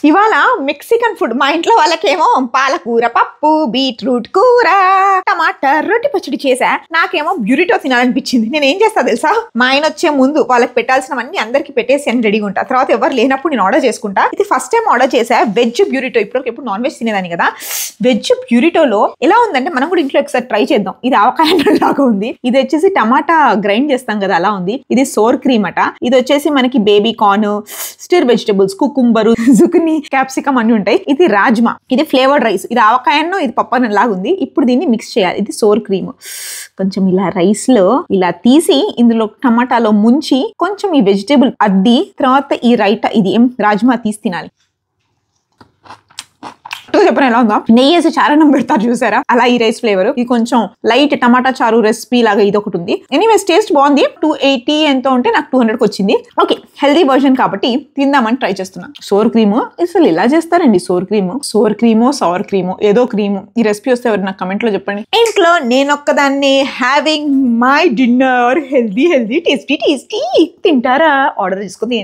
ఇవాళ Mexican food. మా ఇంట్లో వాళ్ళకేమో పాలకూర పప్పు, బీట్రూట్ కూర, టమాటా రొట్టి పచ్చడి చేసా. నాకేమో బ్యూరిటో తినాలనిపించింది. నేను ఏం చేస్తా తెలుసా, మా ఆయన వచ్చే ముందు వాళ్ళకి పెట్టాల్సినవన్నీ అందరికి పెట్టేసి అని రెడీగా ఉంటా. తర్వాత ఎవరు లేనప్పుడు నేను ఆర్డర్ చేసుకుంటా. ఇది ఫస్ట్ టైం ఆర్డర్ చేసా వెజ్ బ్యూరిటో. ఎప్పుడు నాన్ వెజ్ తినేదాన్ని కదా. వెజ్ బ్యూరిటోలో ఎలా ఉందంటే మనం కూడా ఇంట్లో ఒకసారి ట్రై చేద్దాం. ఇది ఆవకాయ లాగా ఉంది. ఇది వచ్చేసి టమాటా గ్రైండ్ చేస్తాం కదా అలా ఉంది. ఇది సోర్ క్రీమ్ అట. ఇది వచ్చేసి మనకి baby corn, stir vegetables, cucumber, zucchini, capsicum అన్ని ఉంటాయి. ఇది రాజ్మా, ఇది ఫ్లేవర్డ్ రైస్. ఇది ఆవకాయను, ఇది పప్పన్న లాగా ఉంది. ఇప్పుడు దీన్ని మిక్స్ చేయాలి. ఇది సోర్ క్రీమ్. కొంచెం ఇలా రైస్ లో ఇలా తీసి ఇందులో టమాటాలో ముంచి కొంచెం ఈ వెజిటేబుల్ అద్ది తర్వాత ఈ రైటా ఇది రాజ్మా తీసి తినాలి. చెప్పిన ఎలా ఉందా, నెయ్యి వేసి చారణం పెడతారు చూసారా, అలా ఈ రైస్ ఫ్లేవర్. ఇది కొంచెం లైట్ టమాటా చారు రెసిపీ లాగా ఇది ఒకటి ఉంది. ఎనీవేస్ టేస్ట్ బాగుంది. 280 ఎంతో ఉంటే నాకు 200కి వచ్చింది. ఓకే, హెల్దీ వర్షన్ కాబట్టి తిందామని ట్రై చేస్తున్నా. సోర్ క్రీమ్ అసలు ఇలా చేస్తారండి. సోర్ క్రీమో సవర్ క్రీమో ఏదో క్రీము. ఈ రెసిపీ వస్తే ఎవరు నాకు కమెంట్ లో చెప్పండి. ఇంట్లో నేను ఒక్కదాన్ని having my dinner. Healthy tasty తింటారా? ఆర్డర్ తీసుకుంది.